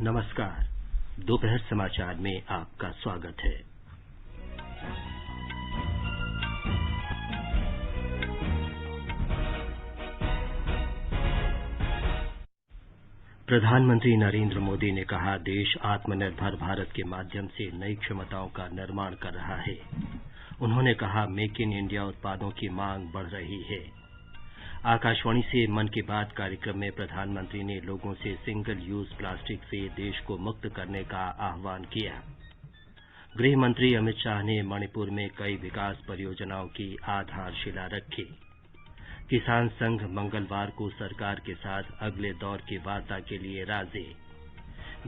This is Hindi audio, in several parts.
नमस्कार। दोपहर समाचार में आपका स्वागत है। प्रधानमंत्री नरेंद्र मोदी ने कहा, देश आत्मनिर्भर भारत के माध्यम से नई क्षमताओं का निर्माण कर रहा है। उन्होंने कहा, मेक इन इंडिया उत्पादों की मांग बढ़ रही है। आकाशवाणी से मन की बात कार्यक्रम में प्रधानमंत्री ने लोगों से सिंगल यूज प्लास्टिक से देश को मुक्त करने का आह्वान किया। गृह मंत्री अमित शाह ने मणिपुर में कई विकास परियोजनाओं की आधारशिला रखी। किसान संघ मंगलवार को सरकार के साथ अगले दौर की वार्ता के लिए राजी।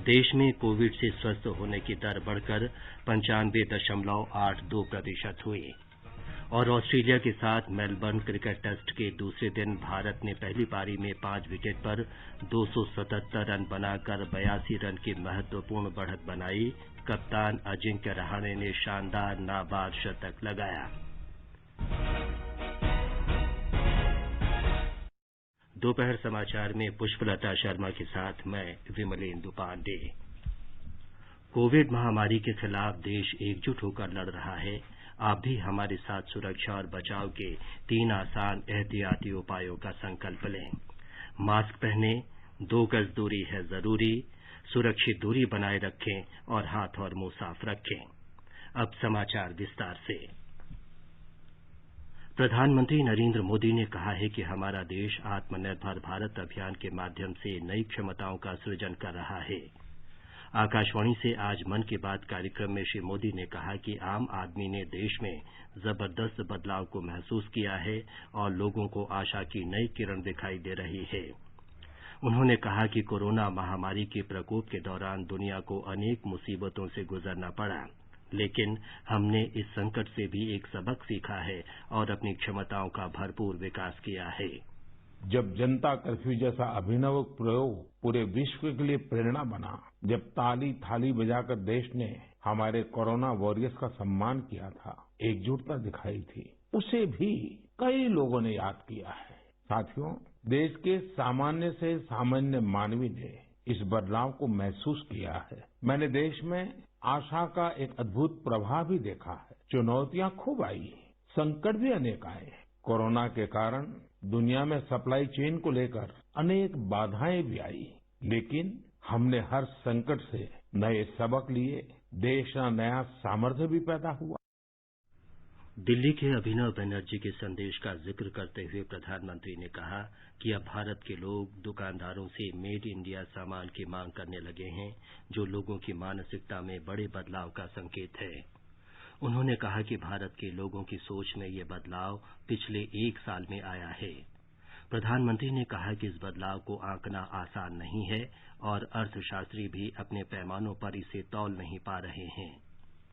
देश में कोविड से स्वस्थ होने की दर बढ़कर 95.82% हुई। और ऑस्ट्रेलिया के साथ मेलबर्न क्रिकेट टेस्ट के दूसरे दिन भारत ने पहली पारी में 5 विकेट पर 277 रन बनाकर 82 रन की महत्वपूर्ण बढ़त बनाई। कप्तान अजिंक्य रहाणे ने शानदार नाबाद शतक लगाया। दोपहर समाचार में पुष्पलता शर्मा के साथ मैं विमलेंदु पांडे। कोविड महामारी के खिलाफ देश एकजुट होकर लड़ रहा है। आप भी हमारे साथ सुरक्षा और बचाव के 3 आसान एहतियाती उपायों का संकल्प लें। मास्क पहनें, 2 गज दूरी है जरूरी, सुरक्षित दूरी बनाए रखें और हाथ और मुंह साफ रखें। अब समाचार विस्तार से। प्रधानमंत्री नरेंद्र मोदी ने कहा है कि हमारा देश आत्मनिर्भर भारत अभियान के माध्यम से नई क्षमताओं का सृजन कर रहा है। आकाशवाणी से आज मन की बात कार्यक्रम में श्री मोदी ने कहा कि आम आदमी ने देश में जबरदस्त बदलाव को महसूस किया है और लोगों को आशा की नई किरण दिखाई दे रही है। उन्होंने कहा कि कोरोना महामारी के प्रकोप के दौरान दुनिया को अनेक मुसीबतों से गुजरना पड़ा, लेकिन हमने इस संकट से भी एक सबक सीखा है और अपनी क्षमताओं का भरपूर विकास किया है। जब जनता कर्फ्यू जैसा अभिनव प्रयोग पूरे विश्व के लिए प्रेरणा बना, जब ताली थाली बजाकर देश ने हमारे कोरोना वॉरियर्स का सम्मान किया था, एकजुटता दिखाई थी, उसे भी कई लोगों ने याद किया है। साथियों, देश के सामान्य से सामान्य मानवी ने इस बदलाव को महसूस किया है। मैंने देश में आशा का एक अद्भुत प्रवाह भी देखा है। चुनौतियां खूब आई, संकट भी अनेक आए। कोरोना के कारण दुनिया में सप्लाई चेन को लेकर अनेक बाधाएं भी आई, लेकिन हमने हर संकट से नए सबक लिए। देश का नया सामर्थ्य भी पैदा हुआ। दिल्ली के अभिनव बनर्जी के संदेश का जिक्र करते हुए प्रधानमंत्री ने कहा कि अब भारत के लोग दुकानदारों से मेड इंडिया सामान की मांग करने लगे हैं, जो लोगों की मानसिकता में बड़े बदलाव का संकेत है। उन्होंने कहा कि भारत के लोगों की सोच में ये बदलाव पिछले 1 साल में आया है। प्रधानमंत्री ने कहा कि इस बदलाव को आंकना आसान नहीं है और अर्थशास्त्री भी अपने पैमानों पर इसे तौल नहीं पा रहे हैं।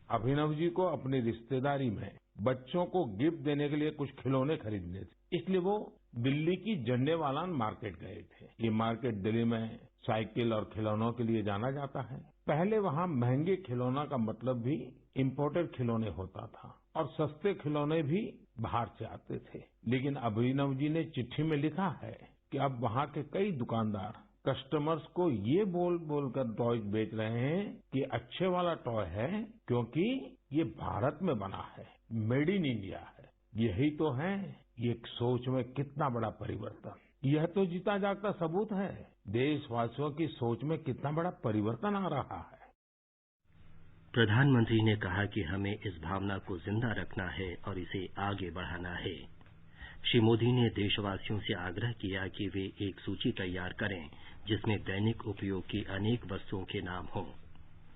अभिनव जी को अपनी रिश्तेदारी में बच्चों को गिफ्ट देने के लिए कुछ खिलौने खरीदने थे, इसलिए वो दिल्ली की झंडेवालान मार्केट गए थे। ये मार्केट दिल्ली में साइकिल और खिलौनों के लिए जाना जाता है। पहले वहाँ महंगे खिलौना का मतलब भी इम्पोर्टेड खिलौने होता था और सस्ते खिलौने भी बाहर से आते थे। लेकिन अभिनव जी ने चिट्ठी में लिखा है कि अब वहाँ के कई दुकानदार कस्टमर्स को ये बोल बोलकर टॉय बेच रहे हैं कि अच्छे वाला टॉय है क्योंकि ये भारत में बना है, मेड इन इंडिया है। यही तो है ये सोच में कितना बड़ा परिवर्तन। यह तो जीता जागता सबूत है देशवासियों की सोच में कितना बड़ा परिवर्तन आ रहा है। प्रधानमंत्री ने कहा कि हमें इस भावना को जिंदा रखना है और इसे आगे बढ़ाना है। श्री मोदी ने देशवासियों से आग्रह किया कि वे एक सूची तैयार करें जिसमें दैनिक उपयोग की अनेक वस्तुओं के नाम हों।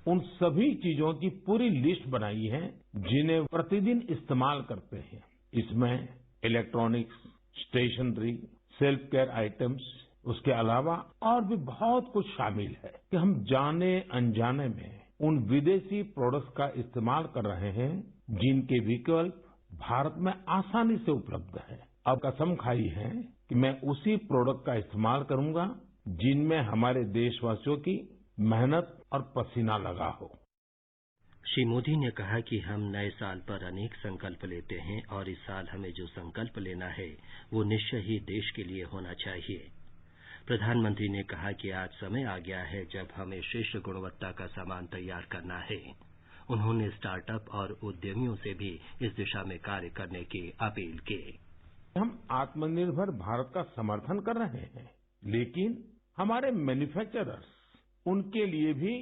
उन सभी चीजों की पूरी लिस्ट बनाई है जिन्हें प्रतिदिन इस्तेमाल करते हैं। इसमें electronics, stationery, self care items, उसके अलावा और भी बहुत कुछ शामिल है कि हम जाने अनजाने में उन विदेशी प्रोडक्ट्स का इस्तेमाल कर रहे हैं जिनके विकल्प भारत में आसानी से उपलब्ध है। अब कसम खाई है कि मैं उसी प्रोडक्ट का इस्तेमाल करूंगा जिनमें हमारे देशवासियों की मेहनत और पसीना लगा हो। श्री मोदी ने कहा कि हम नए साल पर अनेक संकल्प लेते हैं और इस साल हमें जो संकल्प लेना है वो निश्चय ही देश के लिए होना चाहिए। प्रधानमंत्री ने कहा कि आज समय आ गया है जब हमें श्रेष्ठ गुणवत्ता का सामान तैयार करना है। उन्होंने स्टार्टअप और उद्यमियों से भी इस दिशा में कार्य करने की अपील की। हम आत्मनिर्भर भारत का समर्थन कर रहे हैं, लेकिन हमारे मैन्युफैक्चरर्स, उनके लिए भी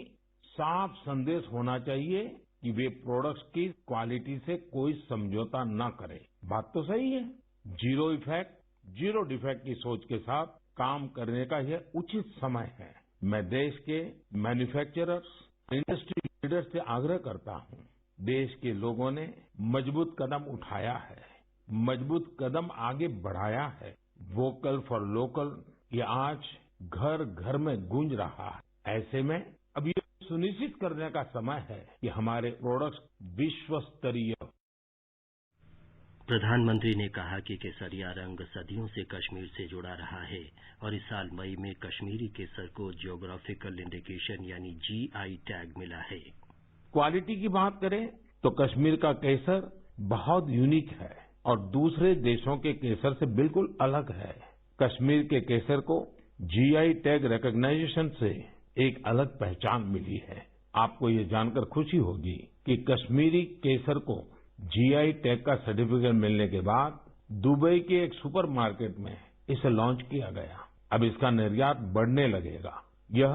साफ संदेश होना चाहिए कि वे प्रोडक्ट्स की क्वालिटी से कोई समझौता न करें। बात तो सही है, जीरो इफेक्ट, जीरो डिफेक्ट की सोच के साथ काम करने का यह उचित समय है। मैं देश के मैन्युफैक्चरर्स, इंडस्ट्री लीडर्स से आग्रह करता हूं, देश के लोगों ने मजबूत कदम उठाया है, मजबूत कदम आगे बढ़ाया है। वोकल फॉर लोकल ये आज घर घर में गूंज रहा है। ऐसे में अब ये सुनिश्चित करने का समय है कि हमारे प्रोडक्ट्स विश्व स्तरीय। प्रधानमंत्री ने कहा कि केसरिया रंग सदियों से कश्मीर से जुड़ा रहा है और इस साल मई में कश्मीरी केसर को जियोग्राफिकल इंडिकेशन यानी जीआई टैग मिला है। क्वालिटी की बात करें तो कश्मीर का केसर बहुत यूनिक है और दूसरे देशों के केसर से बिल्कुल अलग है। कश्मीर के केसर को जीआई टैग रिकॉग्नाइजेशन से एक अलग पहचान मिली है। आपको ये जानकर खुशी होगी कि कश्मीरी केसर को जीआई टैग का सर्टिफिकेट मिलने के बाद दुबई के एक सुपर मार्केट में इसे लॉन्च किया गया। अब इसका निर्यात बढ़ने लगेगा। यह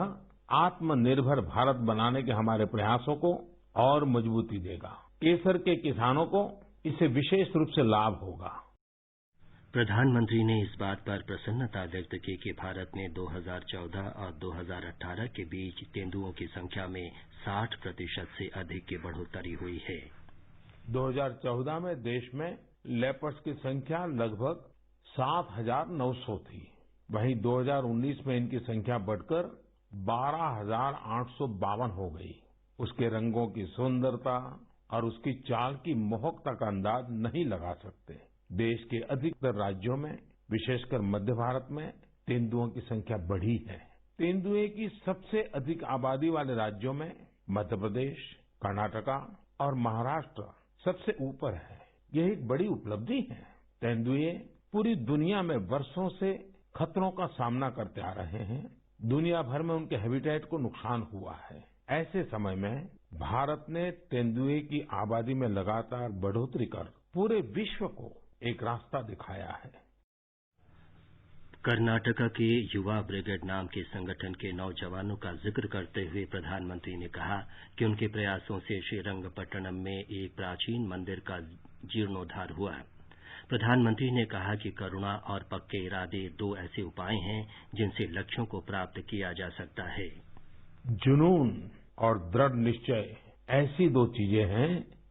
आत्मनिर्भर भारत बनाने के हमारे प्रयासों को और मजबूती देगा। केसर के किसानों को इससे विशेष रूप से लाभ होगा। प्रधानमंत्री ने इस बात पर प्रसन्नता व्यक्त की कि भारत में 2014 और 2018 के बीच तेंदुओं की संख्या में 60% से अधिक की बढ़ोतरी हुई है। 2014 में देश में लेपर्ड्स की संख्या लगभग 7,900 थी। वहीं 2019 में इनकी संख्या बढ़कर 12,852 हो गई। उसके रंगों की सुंदरता और उसकी चाल की मोहकता का अंदाज नहीं लगा सकते। देश के अधिकतर राज्यों में, विशेषकर मध्य भारत में, तेंदुओं की संख्या बढ़ी है। तेंदुए की सबसे अधिक आबादी वाले राज्यों में मध्य प्रदेश, कर्नाटका और महाराष्ट्र सबसे ऊपर है। यह एक बड़ी उपलब्धि है। तेंदुए पूरी दुनिया में वर्षों से खतरों का सामना करते आ रहे हैं। दुनिया भर में उनके हैबिटेट को नुकसान हुआ है। ऐसे समय में भारत ने तेंदुए की आबादी में लगातार बढ़ोतरी कर पूरे विश्व को एक रास्ता दिखाया है। कर्नाटका के युवा ब्रिगेड नाम के संगठन के नौजवानों का जिक्र करते हुए प्रधानमंत्री ने कहा कि उनके प्रयासों से श्रीरंगपट्टनम में एक प्राचीन मंदिर का जीर्णोद्धार हुआ। प्रधानमंत्री ने कहा कि करुणा और पक्के इरादे 2 ऐसे उपाय हैं जिनसे लक्ष्यों को प्राप्त किया जा सकता है। जुनून और दृढ़ निश्चय ऐसी 2 चीजें हैं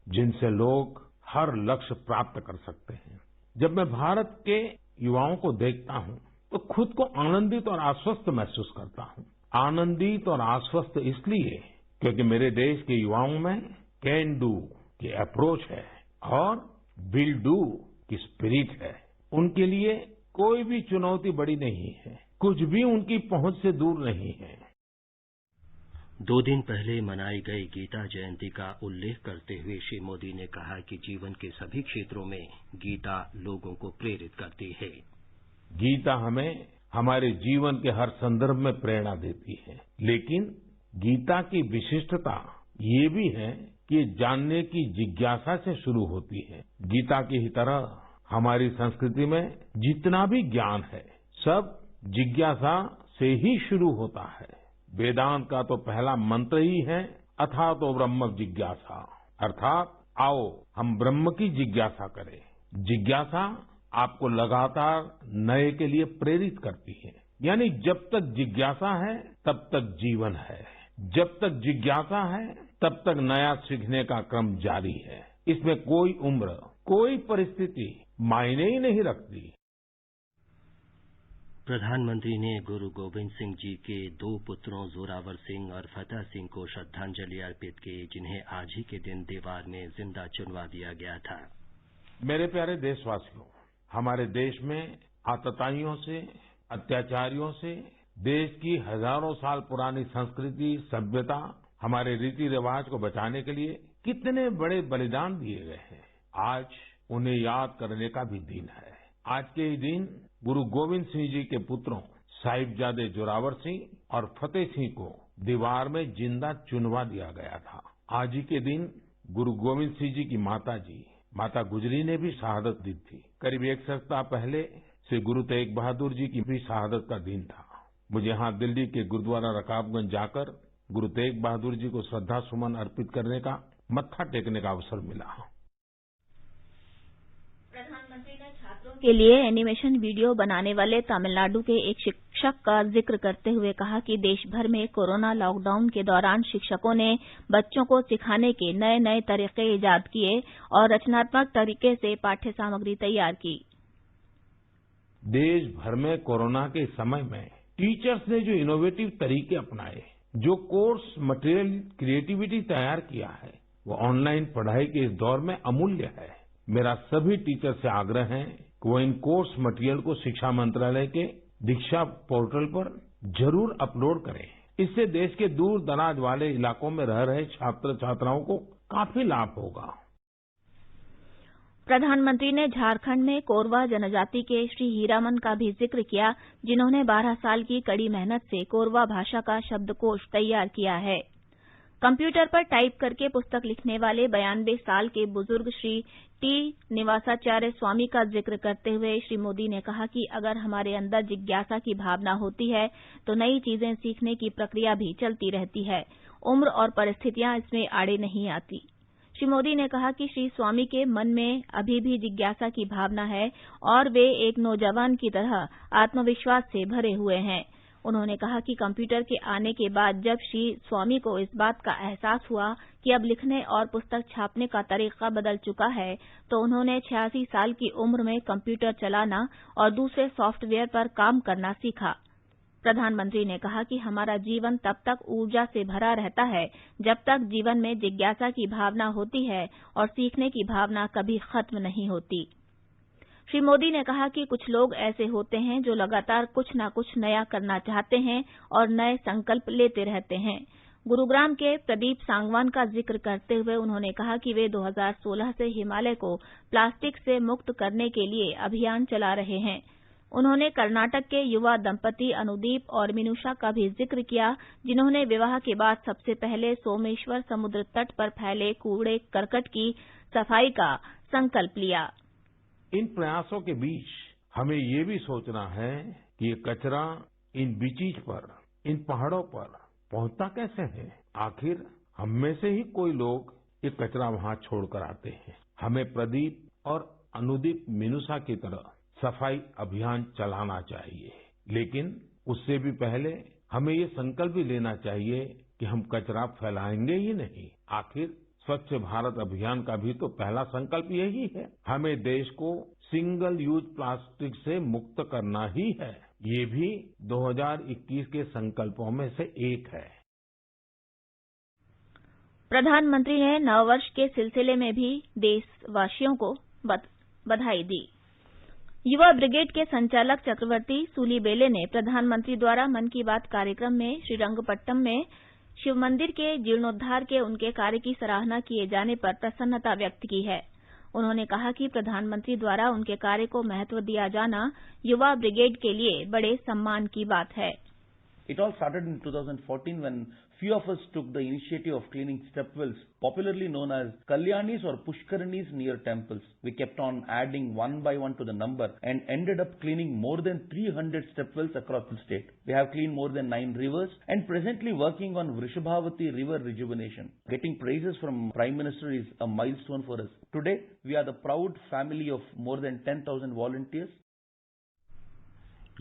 जिनसे लोग हर लक्ष्य प्राप्त कर सकते हैं। जब मैं भारत के युवाओं को देखता हूं तो खुद को आनंदित और आश्वस्त महसूस करता हूं। आनंदित और आश्वस्त इसलिए क्योंकि मेरे देश के युवाओं में कैन डू की अप्रोच है और विल डू की स्पिरिट है। उनके लिए कोई भी चुनौती बड़ी नहीं है, कुछ भी उनकी पहुंच से दूर नहीं है। 2 दिन पहले मनाई गई गीता जयंती का उल्लेख करते हुए श्री मोदी ने कहा कि जीवन के सभी क्षेत्रों में गीता लोगों को प्रेरित करती है। गीता हमें हमारे जीवन के हर संदर्भ में प्रेरणा देती है, लेकिन गीता की विशिष्टता ये भी है कि ये जानने की जिज्ञासा से शुरू होती है। गीता की ही तरह हमारी संस्कृति में जितना भी ज्ञान है, सब जिज्ञासा से ही शुरू होता है। वेदांत का तो पहला मंत्र ही है अथातो ब्रह्म जिज्ञासा, अर्थात आओ हम ब्रह्म की जिज्ञासा करें। जिज्ञासा आपको लगातार नए के लिए प्रेरित करती है। यानी जब तक जिज्ञासा है तब तक जीवन है। जब तक जिज्ञासा है तब तक नया सीखने का क्रम जारी है। इसमें कोई उम्र, कोई परिस्थिति मायने ही नहीं रखती। प्रधानमंत्री ने गुरु गोविंद सिंह जी के 2 पुत्रों जोरावर सिंह और फतेह सिंह को श्रद्धांजलि अर्पित की, जिन्हें आज ही के दिन दीवार में जिंदा चुनवा दिया गया था। मेरे प्यारे देशवासियों, हमारे देश में आतताइयों से, अत्याचारियों से देश की हजारों साल पुरानी संस्कृति, सभ्यता, हमारे रीति रिवाज को बचाने के लिए कितने बड़े बलिदान दिए गए हैं। आज उन्हें याद करने का भी दिन है। आज के ही दिन गुरु गोविंद सिंह जी के पुत्रों साहिबजादे जोरावर सिंह और फतेह सिंह को दीवार में जिंदा चुनवा दिया गया था। आज ही के दिन गुरु गोविंद सिंह जी की माता गुजरी ने भी शहादत दी थी। करीब एक सप्ताह पहले श्री गुरु तेग बहादुर जी की भी शहादत का दिन था। मुझे यहाँ दिल्ली के गुरुद्वारा रकाबगंज जाकर गुरु तेग बहादुर जी को श्रद्धा सुमन अर्पित करने का, मत्था टेकने का अवसर मिला। प्रधानमंत्री ने छात्रों के लिए एनिमेशन वीडियो बनाने वाले तमिलनाडु के एक शिक्षक का जिक्र करते हुए कहा कि देश भर में कोरोना लॉकडाउन के दौरान शिक्षकों ने बच्चों को सिखाने के नए नए तरीके इजाद किए और रचनात्मक तरीके से पाठ्य सामग्री तैयार की। देश भर में कोरोना के समय में टीचर्स ने जो इनोवेटिव तरीके अपनाए, जो कोर्स मटेरियल क्रिएटिविटी तैयार किया है, वो ऑनलाइन पढ़ाई के इस दौर में अमूल्य है। मेरा सभी टीचर से आग्रह है कि वो इन कोर्स मटेरियल को शिक्षा मंत्रालय के दीक्षा पोर्टल पर जरूर अपलोड करें। इससे देश के दूर दराज वाले इलाकों में रह रहे छात्र छात्राओं को काफी लाभ होगा। प्रधानमंत्री ने झारखंड में कोरवा जनजाति के श्री हीरामन का भी जिक्र किया, जिन्होंने 12 साल की कड़ी मेहनत से कोरवा भाषा का शब्दकोश तैयार किया है। कंप्यूटर पर टाइप करके पुस्तक लिखने वाले 92 साल के बुजुर्ग श्री टी निवासाचार्य स्वामी का जिक्र करते हुए श्री मोदी ने कहा कि अगर हमारे अंदर जिज्ञासा की भावना होती है तो नई चीजें सीखने की प्रक्रिया भी चलती रहती है। उम्र और परिस्थितियां इसमें आड़े नहीं आती। श्री मोदी ने कहा कि श्री स्वामी के मन में अभी भी जिज्ञासा की भावना है और वे एक नौजवान की तरह आत्मविश्वास से भरे हुए हैं। उन्होंने कहा कि कंप्यूटर के आने के बाद जब श्री स्वामी को इस बात का एहसास हुआ कि अब लिखने और पुस्तक छापने का तरीका बदल चुका है, तो उन्होंने 86 साल की उम्र में कंप्यूटर चलाना और दूसरे सॉफ्टवेयर पर काम करना सीखा। प्रधानमंत्री ने कहा कि हमारा जीवन तब तक ऊर्जा से भरा रहता है जब तक जीवन में जिज्ञासा की भावना होती है और सीखने की भावना कभी खत्म नहीं होती। श्री मोदी ने कहा कि कुछ लोग ऐसे होते हैं जो लगातार कुछ न कुछ नया करना चाहते हैं और नए संकल्प लेते रहते हैं। गुरुग्राम के प्रदीप सांगवान का जिक्र करते हुए उन्होंने कहा कि वे 2016 से हिमालय को प्लास्टिक से मुक्त करने के लिए अभियान चला रहे हैं। उन्होंने कर्नाटक के युवा दंपति अनुदीप और मिनुषा का भी जिक्र किया, जिन्होंने विवाह के बाद सबसे पहले सोमेश्वर समुद्र तट पर फैले कूड़े करकट की सफाई का संकल्प लिया। इन प्रयासों के बीच हमें ये भी सोचना है कि ये कचरा इन बीचीज पर, इन पहाड़ों पर पहुंचता कैसे है। आखिर हम में से ही कोई लोग ये कचरा वहां छोड़कर आते हैं। हमें प्रदीप और अनुदीप मिनुषा की तरह सफाई अभियान चलाना चाहिए, लेकिन उससे भी पहले हमें ये संकल्प भी लेना चाहिए कि हम कचरा फैलाएंगे ही नहीं। आखिर स्वच्छ भारत अभियान का भी तो पहला संकल्प यही है। हमें देश को सिंगल यूज प्लास्टिक से मुक्त करना ही है। ये भी 2021 के संकल्पों में से एक है। प्रधानमंत्री ने नववर्ष के सिलसिले में भी देशवासियों को बधाई दी। युवा ब्रिगेड के संचालक चक्रवर्ती सूलीबेले ने प्रधानमंत्री द्वारा मन की बात कार्यक्रम में श्रीरंगपट्टनम में शिव मंदिर के जीर्णोद्धार के उनके कार्य की सराहना किए जाने पर प्रसन्नता व्यक्त की है। उन्होंने कहा कि प्रधानमंत्री द्वारा उनके कार्य को महत्व दिया जाना युवा ब्रिगेड के लिए बड़े सम्मान की बात है। It all started in 2014 when few of us took the initiative of cleaning stepwells, popularly known as Kalyanis or Pushkarinis near temples. We kept on adding one by one to the number and ended up cleaning more than 300 stepwells across the state. We have cleaned more than 9 rivers and presently working on Vrishabhavati river rejuvenation. Getting praises from Prime Minister is a milestone for us. Today, we are the proud family of more than 10,000 volunteers.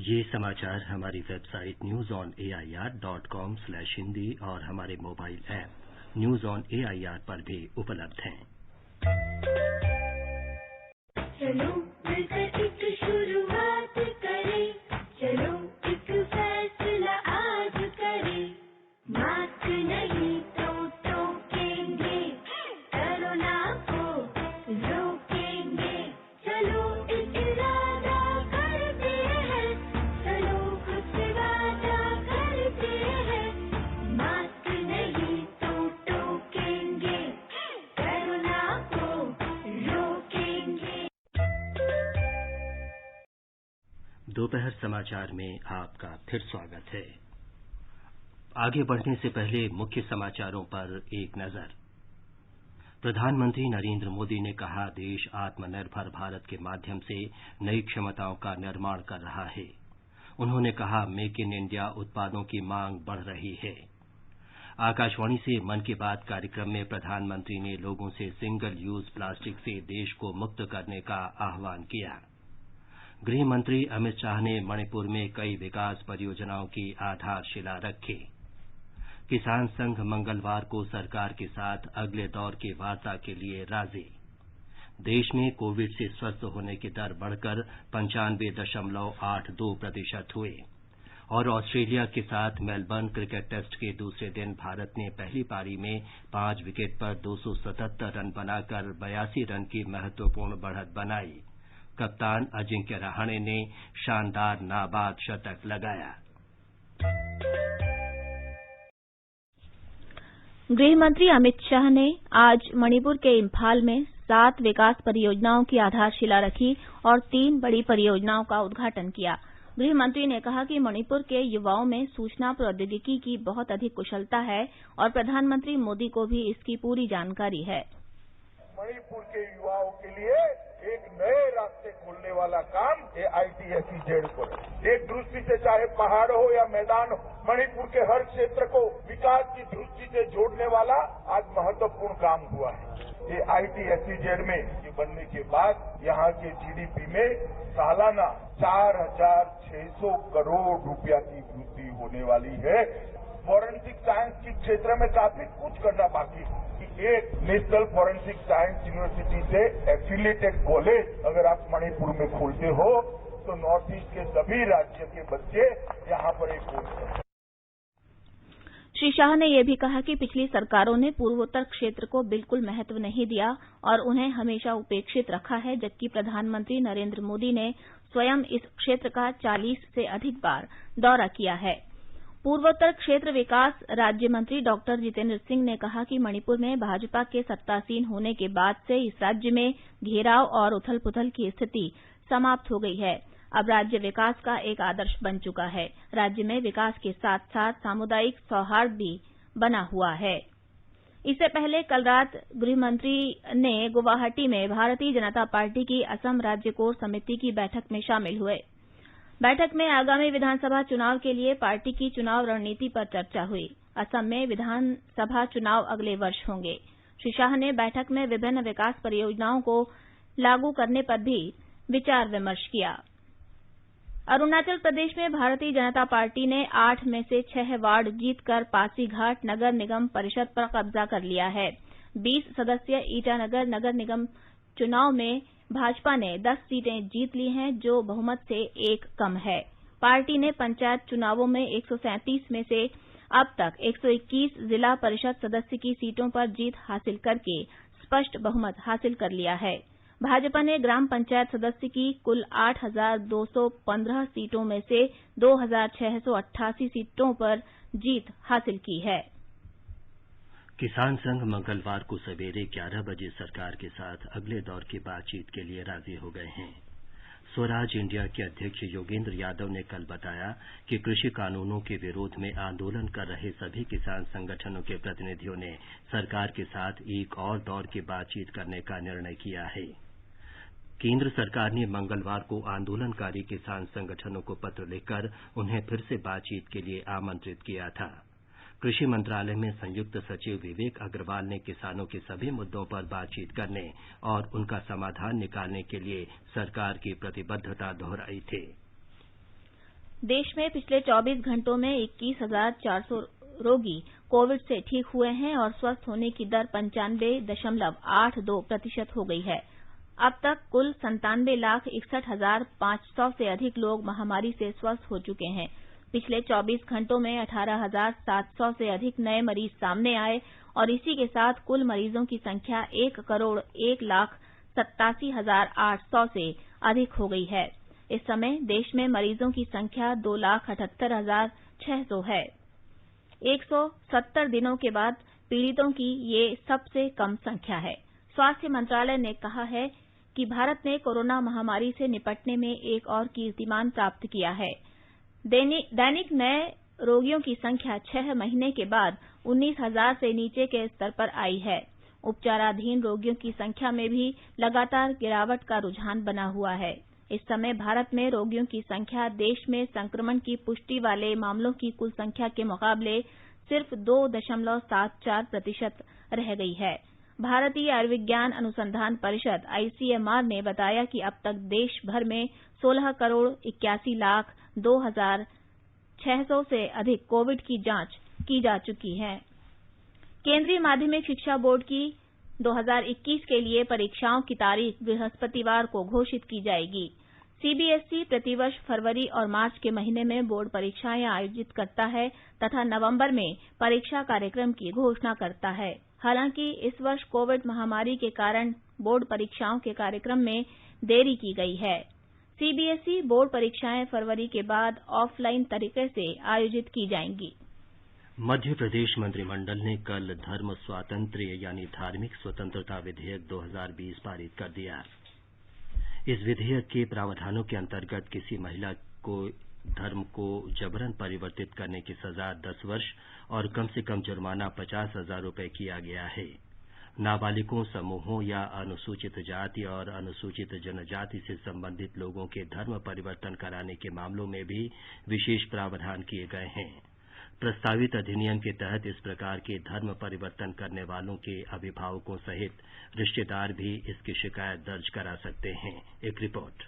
ये समाचार हमारी वेबसाइट newsonair.com/hindi और हमारे mobile app news on AIR पर भी उपलब्ध हैं। चलो मिलकर एक शुरुआत करें, चलो एक फैसला आज करें, मास्क नहीं तो टोकेंगे, कोरोना को रोकेंगे, चलो एक इरादा करते हैं, चलो खुद से वादा करते हैं, मास्क नहीं तो टोकेंगे, कोरोना को रोकेंगे। दोपहर समाचार में आपका फिर स्वागत है। आगे बढ़ने से पहले मुख्य समाचारों पर एक नजर। प्रधानमंत्री नरेंद्र मोदी ने कहा, देश आत्मनिर्भर भारत के माध्यम से नई क्षमताओं का निर्माण कर रहा है। उन्होंने कहा, मेक इन इंडिया उत्पादों की मांग बढ़ रही है। आकाशवाणी से मन की बात कार्यक्रम में प्रधानमंत्री ने लोगों से सिंगल यूज प्लास्टिक से देश को मुक्त करने का आह्वान किया। गृह मंत्री अमित शाह ने मणिपुर में कई विकास परियोजनाओं की आधारशिला रखी। किसान संघ मंगलवार को सरकार के साथ अगले दौर की वार्ता के लिए राजी। देश में कोविड से स्वस्थ होने की दर बढ़कर 95.82% हुई। और ऑस्ट्रेलिया के साथ मेलबर्न क्रिकेट टेस्ट के दूसरे दिन भारत ने पहली पारी में 5 विकेट पर 277 रन बनाकर 82 रन की महत्वपूर्ण बढ़त बनाई। कप्तान अजिंक्य रहाणे ने शानदार नाबाद शतक लगाया। गृह मंत्री अमित शाह ने आज मणिपुर के इम्फाल में 7 विकास परियोजनाओं की आधारशिला रखी और 3 बड़ी परियोजनाओं का उद्घाटन किया। गृह मंत्री ने कहा कि मणिपुर के युवाओं में सूचना प्रौद्योगिकी की बहुत अधिक कुशलता है और प्रधानमंत्री मोदी को भी इसकी पूरी जानकारी है। मणिपुर के युवाओं के लिए एक नए रास्ते खोलने वाला काम ये ITSEZ को है। एक दृष्टि से चाहे पहाड़ हो या मैदान हो, मणिपुर के हर क्षेत्र को विकास की दृष्टि से जोड़ने वाला आज महत्वपूर्ण काम हुआ है। ये ITSEZ में ये बनने के बाद यहाँ के GDP में सालाना 4,600 करोड़ रुपया की वृद्धि होने वाली है। फॉरेंसिक साइंस के क्षेत्र में काफी कुछ करना बाकी है। एक नेशनल फॉरेंसिक साइंस यूनिवर्सिटी से एफिलिएटेड कॉलेज अगर आप मणिपुर में खोलते हो तो नॉर्थ ईस्ट के सभी राज्य के बच्चे यहाँ पर एक कोर्स करते हैं। श्री शाह ने यह भी कहा कि पिछली सरकारों ने पूर्वोत्तर क्षेत्र को बिल्कुल महत्व नहीं दिया और उन्हें हमेशा उपेक्षित रखा है, जबकि प्रधानमंत्री नरेंद्र मोदी ने स्वयं इस क्षेत्र का 40 से अधिक बार दौरा किया है। पूर्वोत्तर क्षेत्र विकास राज्य मंत्री डॉक्टर जितेंद्र सिंह ने कहा कि मणिपुर में भाजपा के सत्तासीन होने के बाद से इस राज्य में घेराव और उथल-पुथल की स्थिति समाप्त हो गई है। अब राज्य विकास का एक आदर्श बन चुका है। राज्य में विकास के साथ साथ सामुदायिक सौहार्द भी बना हुआ है। इससे पहले कल रात गृह मंत्री ने गुवाहाटी में भारतीय जनता पार्टी की असम राज्य कोर समिति की बैठक में शामिल हुए। बैठक में आगामी विधानसभा चुनाव के लिए पार्टी की चुनाव रणनीति पर चर्चा हुई। असम में विधानसभा चुनाव अगले वर्ष होंगे। श्री शाह ने बैठक में विभिन्न विकास परियोजनाओं को लागू करने पर भी विचार विमर्श किया। अरुणाचल प्रदेश में भारतीय जनता पार्टी ने 8 में से 6 वार्ड जीतकर पासीघाट नगर निगम परिषद पर कब्जा कर लिया है। 20 सदस्यीय ईटानगर नगर निगम चुनाव में भाजपा ने 10 सीटें जीत ली हैं, जो बहुमत से 1 कम है। पार्टी ने पंचायत चुनावों में 137 में से अब तक 121 जिला परिषद सदस्य की सीटों पर जीत हासिल करके स्पष्ट बहुमत हासिल कर लिया है। भाजपा ने ग्राम पंचायत सदस्य की कुल 8,215 सीटों में से 2,688 सीटों पर जीत हासिल की है। किसान संघ मंगलवार को सवेरे 11 बजे सरकार के साथ अगले दौर की बातचीत के लिए राजी हो गए हैं। स्वराज इंडिया के अध्यक्ष योगेंद्र यादव ने कल बताया कि कृषि कानूनों के विरोध में आंदोलन कर रहे सभी किसान संगठनों के प्रतिनिधियों ने सरकार के साथ एक और दौर की बातचीत करने का निर्णय किया है। केंद्र सरकार ने मंगलवार को आंदोलनकारी किसान संगठनों को पत्र लिखकर उन्हें फिर से बातचीत के लिए आमंत्रित किया था। कृषि मंत्रालय में संयुक्त सचिव विवेक अग्रवाल ने किसानों के सभी मुद्दों पर बातचीत करने और उनका समाधान निकालने के लिए सरकार की प्रतिबद्धता दोहराई थी। देश में पिछले 24 घंटों में 21,400 रोगी कोविड से ठीक हुए हैं और स्वस्थ होने की दर 95.82% हो गई है। अब तक कुल 97,61,500 से अधिक लोग महामारी से स्वस्थ हो चुके हैं। पिछले 24 घंटों में 18,700 से अधिक नए मरीज सामने आए और इसी के साथ कुल मरीजों की संख्या 1,01,87,800 से अधिक हो गई है। इस समय देश में मरीजों की संख्या 2,78,600 है। 170 दिनों के बाद पीड़ितों की ये सबसे कम संख्या है। स्वास्थ्य मंत्रालय ने कहा है कि भारत ने कोरोना महामारी से निपटने में एक और कीर्तिमान प्राप्त किया है। दैनिक नए रोगियों की संख्या 6 महीने के बाद 19,000 से नीचे के स्तर पर आई है। उपचाराधीन रोगियों की संख्या में भी लगातार गिरावट का रुझान बना हुआ है। इस समय भारत में रोगियों की संख्या देश में संक्रमण की पुष्टि वाले मामलों की कुल संख्या के मुकाबले सिर्फ 2.74% रह गई है। भारतीय आयुर्विज्ञान अनुसंधान परिषद आईसीएमआर ने बताया कि अब तक देश भर में 16,81,02,600 से अधिक कोविड की जांच की जा चुकी है। केंद्रीय माध्यमिक शिक्षा बोर्ड की 2021 के लिए परीक्षाओं की तारीख बृहस्पतिवार को घोषित की जाएगी। सीबीएसई प्रतिवर्ष फरवरी और मार्च के महीने में बोर्ड परीक्षाएं आयोजित करता है तथा नवंबर में परीक्षा कार्यक्रम की घोषणा करता है। हालांकि इस वर्ष कोविड महामारी के कारण बोर्ड परीक्षाओं के कार्यक्रम में देरी की गई है। सीबीएसई बोर्ड परीक्षाएं फरवरी के बाद ऑफलाइन तरीके से आयोजित की जाएंगी। मध्य प्रदेश मंत्रिमंडल ने कल धर्म स्वातंत्र्य यानी धार्मिक स्वतंत्रता विधेयक 2020 पारित कर दिया। इस विधेयक के प्रावधानों के अंतर्गत किसी महिला को धर्म को जबरन परिवर्तित करने की सजा 10 वर्ष और कम से कम जुर्माना 50,000 रुपये किया गया है। नाबालिगों समूहों या अनुसूचित जाति और अनुसूचित जनजाति से संबंधित लोगों के धर्म परिवर्तन कराने के मामलों में भी विशेष प्रावधान किए गए हैं। प्रस्तावित अधिनियम के तहत इस प्रकार के धर्म परिवर्तन करने वालों के अभिभावकों सहित रिश्तेदार भी इसकी शिकायत दर्ज करा सकते हैं। एक रिपोर्ट।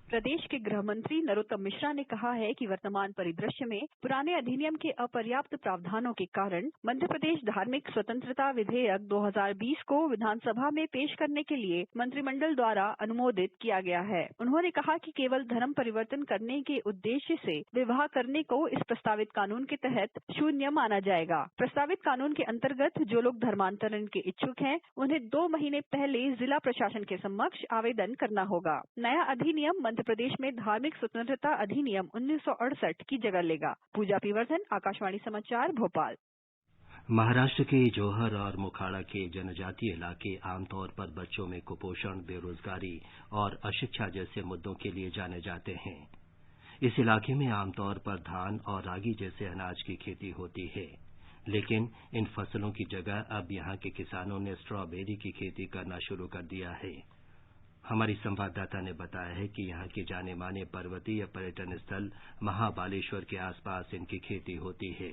प्रदेश के गृह मंत्री नरोत्तम मिश्रा ने कहा है कि वर्तमान परिदृश्य में पुराने अधिनियम के अपर्याप्त प्रावधानों के कारण मध्य प्रदेश धार्मिक स्वतंत्रता विधेयक 2020 को विधानसभा में पेश करने के लिए मंत्रिमंडल द्वारा अनुमोदित किया गया है। उन्होंने कहा कि केवल धर्म परिवर्तन करने के उद्देश्य से विवाह करने को इस प्रस्तावित कानून के तहत शून्य माना जाएगा। प्रस्तावित कानून के अंतर्गत जो लोग धर्मांतरण के इच्छुक हैं, उन्हें 2 महीने पहले जिला प्रशासन के समक्ष आवेदन करना होगा। नया अधिनियम मध्य प्रदेश में धार्मिक स्वतंत्रता अधिनियम 1968 की जगह लेगा। पूजा पीवर्धन, आकाशवाणी समाचार, भोपाल। महाराष्ट्र के जोहर और मोखाड़ा के जनजातीय इलाके आमतौर पर बच्चों में कुपोषण, बेरोजगारी और अशिक्षा जैसे मुद्दों के लिए जाने जाते हैं। इस इलाके में आमतौर पर धान और रागी जैसे अनाज की खेती होती है, लेकिन इन फसलों की जगह अब यहां के किसानों ने स्ट्रॉबेरी की खेती करना शुरू कर दिया है। हमारी संवाददाता ने बताया है कि यहाँ के जाने माने पर्वतीय पर्यटन स्थल महाबालेश्वर के आसपास इनकी खेती होती है।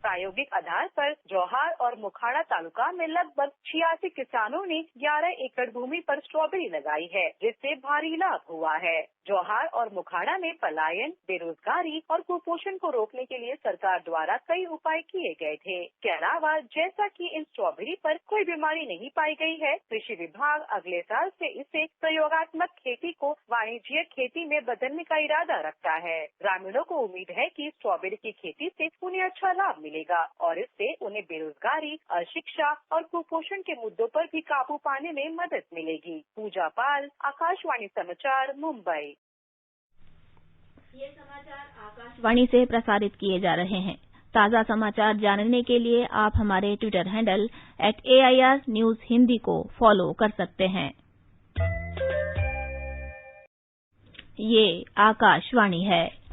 प्रायोगिक आधार पर जौहार और मोखाड़ा तालुका में लगभग 86 किसानों ने 11 एकड़ भूमि पर स्ट्रॉबेरी लगाई है, जिससे भारी लाभ हुआ है। जौहार और मोखाड़ा में पलायन, बेरोजगारी और कुपोषण को रोकने के लिए सरकार द्वारा कई उपाय किए गए थे। के अलावा जैसा कि इन स्ट्रॉबेरी पर कोई बीमारी नहीं पाई गई है, कृषि विभाग अगले साल से इसे प्रयोगात्मक खेती को वाणिज्यिक खेती में बदलने का इरादा रखता है। ग्रामीणों को उम्मीद है कि स्ट्रॉबेरी की खेती से उन्हें अच्छा लाभ मिलेगा और इससे उन्हें बेरोजगारी, अशिक्षा और कुपोषण के मुद्दों पर भी काबू पाने में मदद मिलेगी। पूजा पाल, आकाशवाणी समाचार, मुंबई। ये समाचार आकाशवाणी से प्रसारित किए जा रहे हैं। ताजा समाचार जानने के लिए आप हमारे Twitter handle @AIR News Hindi को फॉलो कर सकते हैं। ये आकाशवाणी है।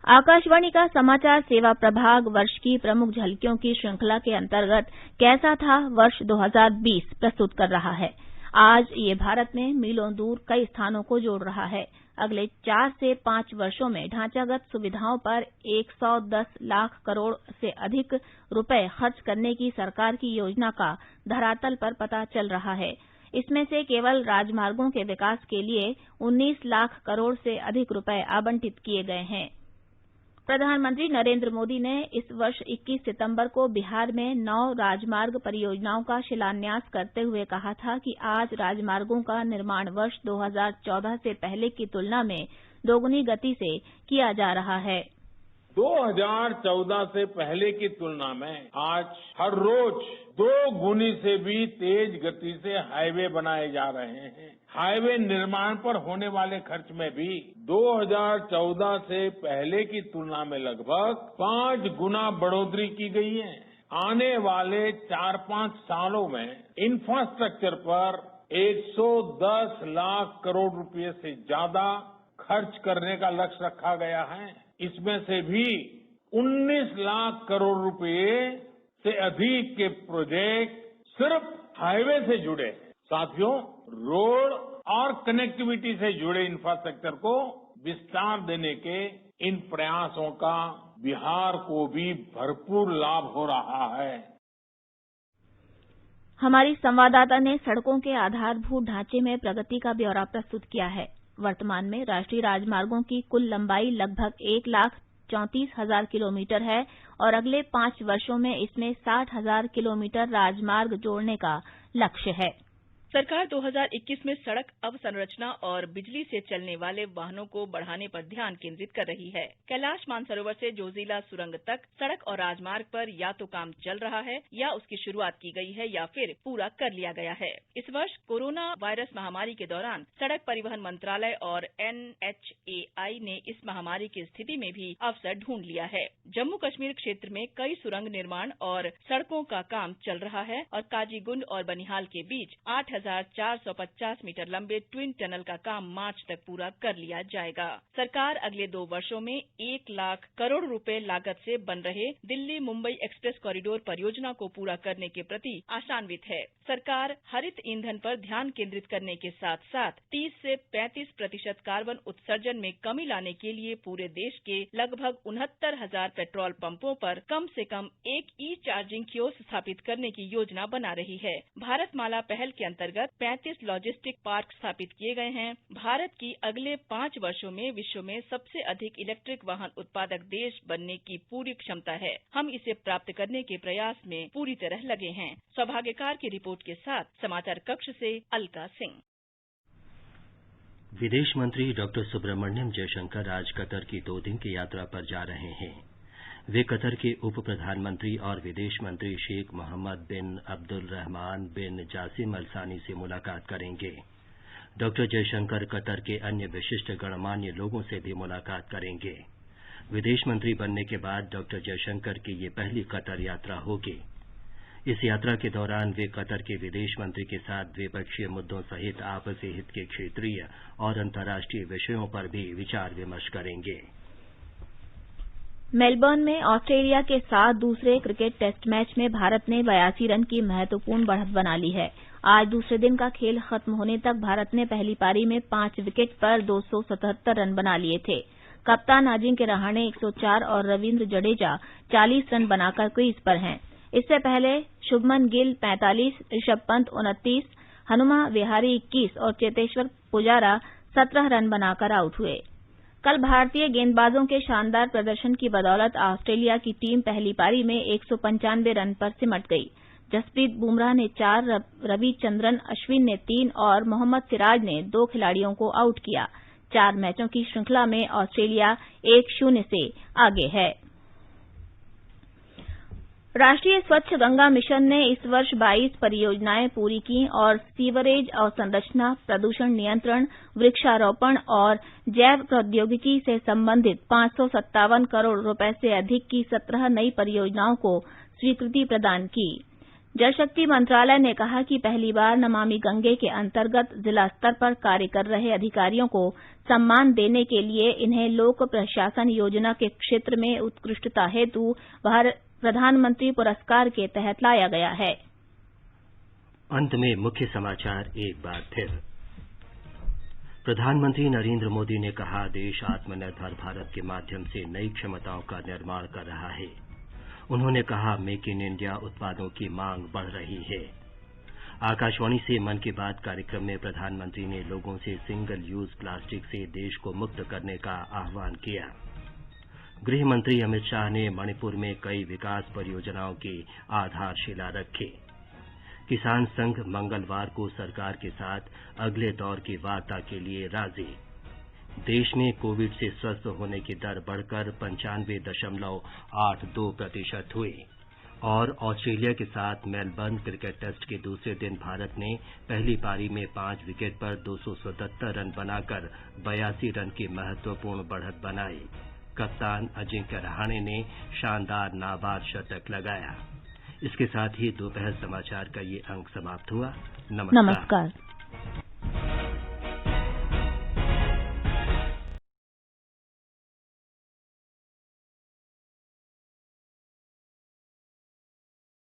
आकाशवाणी का समाचार सेवा प्रभाग वर्ष की प्रमुख झलकियों की श्रृंखला के अंतर्गत कैसा था वर्ष 2020 प्रस्तुत कर रहा है। आज ये भारत में मीलों दूर कई स्थानों को जोड़ रहा है। अगले 4 से 5 वर्षों में ढांचागत सुविधाओं पर 110 लाख करोड़ से अधिक रुपए खर्च करने की सरकार की योजना का धरातल पर पता चल रहा है। इसमें से केवल राजमार्गों के विकास के लिए 19 लाख करोड़ से अधिक रुपए आवंटित किए गए हैं। प्रधानमंत्री नरेंद्र मोदी ने इस वर्ष 21 सितंबर को बिहार में 9 राजमार्ग परियोजनाओं का शिलान्यास करते हुए कहा था कि आज राजमार्गों का निर्माण वर्ष 2014 से पहले की तुलना में दोगुनी गति से किया जा रहा है। 2014 से पहले की तुलना में आज हर रोज 2 गुनी से भी तेज गति से हाईवे बनाए जा रहे हैं। हाईवे निर्माण पर होने वाले खर्च में भी 2014 से पहले की तुलना में लगभग 5 गुना बढ़ोतरी की गई है। आने वाले 4-5 सालों में इंफ्रास्ट्रक्चर पर 110 लाख करोड़ रुपए से ज्यादा खर्च करने का लक्ष्य रखा गया है। इसमें से भी 19 लाख करोड़ रुपए से अधिक के प्रोजेक्ट सिर्फ हाईवे से जुड़े। साथियों, रोड और कनेक्टिविटी से जुड़े इंफ्रास्ट्रक्चर को विस्तार देने के इन प्रयासों का बिहार को भी भरपूर लाभ हो रहा है। हमारी संवाददाता ने सड़कों के आधारभूत ढांचे में प्रगति का ब्यौरा प्रस्तुत किया है। वर्तमान में राष्ट्रीय राजमार्गों की कुल लंबाई लगभग 1,34,000 किलोमीटर है और अगले 5 वर्षों में इसमें 60,000 किलोमीटर राजमार्ग जोड़ने का लक्ष्य है। सरकार 2021 में सड़क अवसंरचना और बिजली से चलने वाले वाहनों को बढ़ाने पर ध्यान केंद्रित कर रही है। कैलाश मानसरोवर से जोजिला सुरंग तक सड़क और राजमार्ग पर या तो काम चल रहा है या उसकी शुरुआत की गई है या फिर पूरा कर लिया गया है। इस वर्ष कोरोना वायरस महामारी के दौरान सड़क परिवहन मंत्रालय और NHAI ने इस महामारी की स्थिति में भी अवसर ढूंढ लिया है। जम्मू कश्मीर क्षेत्र में कई सुरंग निर्माण और सड़कों का काम चल रहा है और काजीगुंड और बनिहाल के बीच 8,450 मीटर लंबे ट्विन टनल का काम मार्च तक पूरा कर लिया जाएगा। सरकार अगले 2 वर्षों में 1 लाख करोड़ रुपए लागत से बन रहे दिल्ली मुंबई एक्सप्रेस कॉरिडोर परियोजना को पूरा करने के प्रति आशान्वित है। सरकार हरित ईंधन पर ध्यान केंद्रित करने के साथ साथ 30 से 35% कार्बन उत्सर्जन में कमी लाने के लिए पूरे देश के लगभग 69,000 पेट्रोल पंपों पर कम से कम एक ई-चार्जिंग कियोस्क स्थापित करने की योजना बना रही है। भारतमाला पहल के अंतर्गत 35 लॉजिस्टिक पार्क स्थापित किए गए हैं। भारत की अगले 5 वर्षों में विश्व में सबसे अधिक इलेक्ट्रिक वाहन उत्पादक देश बनने की पूरी क्षमता है। हम इसे प्राप्त करने के प्रयास में पूरी तरह लगे हैं। सौभाग्यकार की रिपोर्ट के साथ समाचार कक्ष से अलका सिंह। विदेश मंत्री डॉक्टर सुब्रमण्यम जयशंकर आज कतर की 2 दिन की यात्रा पर जा रहे हैं। वे कतर के उप प्रधानमंत्री और विदेश मंत्री शेख मोहम्मद बिन अब्दुल रहमान बिन जासिम अल सानी से मुलाकात करेंगे। डॉक्टर जयशंकर कतर के अन्य विशिष्ट गणमान्य लोगों से भी मुलाकात करेंगे। विदेश मंत्री बनने के बाद डॉक्टर जयशंकर की ये पहली कतर यात्रा होगी। इस यात्रा के दौरान वे कतर के विदेश मंत्री के साथ द्विपक्षीय मुद्दों सहित आपसी हित के क्षेत्रीय और अंतर्राष्ट्रीय विषयों पर भी विचार विमर्श करेंगे। मेलबर्न में ऑस्ट्रेलिया के साथ दूसरे क्रिकेट टेस्ट मैच में भारत ने 82 रन की महत्वपूर्ण बढ़त बना ली है। आज दूसरे दिन का खेल खत्म होने तक भारत ने पहली पारी में 5 विकेट पर 277 रन बना लिए थे। कप्तान अजिंक्य रहाणे 104 और रविंद्र जडेजा 40 रन बनाकर क्रीज पर हैं। इससे पहले शुभमन गिल 45, ऋषभ पंत 29, हनुमा विहारी 21 और चेतेश्वर पुजारा 17 रन बनाकर आउट हुए। कल भारतीय गेंदबाजों के शानदार प्रदर्शन की बदौलत ऑस्ट्रेलिया की टीम पहली पारी में 195 रन पर सिमट गई। जसप्रीत बुमराह ने 4, रविचंद्रन अश्विन ने 3 और मोहम्मद सिराज ने 2 खिलाड़ियों को आउट किया। 4 मैचों की श्रृंखला में ऑस्ट्रेलिया 1-0 से आगे है। राष्ट्रीय स्वच्छ गंगा मिशन ने इस वर्ष 22 परियोजनाएं पूरी की और सीवरेज अवसंरचना, प्रदूषण नियंत्रण, वृक्षारोपण और जैव प्रौद्योगिकी से संबंधित 557 करोड़ रुपए से अधिक की 17 नई परियोजनाओं को स्वीकृति प्रदान की। जल शक्ति मंत्रालय ने कहा कि पहली बार नमामि गंगे के अंतर्गत जिला स्तर पर कार्य कर रहे अधिकारियों को सम्मान देने के लिए इन्हें लोक प्रशासन योजना के क्षेत्र में उत्कृष्टता हेतु प्रधानमंत्री पुरस्कार के तहत लाया गया है। अंत में मुख्य समाचार एक बार फिर। प्रधानमंत्री नरेंद्र मोदी ने कहा, देश आत्मनिर्भर भारत के माध्यम से नई क्षमताओं का निर्माण कर रहा है। उन्होंने कहा, मेक इन इंडिया उत्पादों की मांग बढ़ रही है। आकाशवाणी से मन की बात कार्यक्रम में प्रधानमंत्री ने लोगों से सिंगल यूज प्लास्टिक से देश को मुक्त करने का आह्वान किया। गृह मंत्री अमित शाह ने मणिपुर में कई विकास परियोजनाओं की आधारशिला रखी। किसान संघ मंगलवार को सरकार के साथ अगले दौर की वार्ता के लिए राजी। देश में कोविड से स्वस्थ होने की दर बढ़कर 95.82% हुई। और ऑस्ट्रेलिया के साथ मेलबर्न क्रिकेट टेस्ट के दूसरे दिन भारत ने पहली पारी में 5 विकेट पर 277 रन बनाकर 82 रन की महत्वपूर्ण बढ़त बनाई। कप्तान अजिंक्य रहाणे ने शानदार नाबाद शतक लगाया। इसके साथ ही दोपहर समाचार का ये अंक समाप्त हुआ। नमस्कार।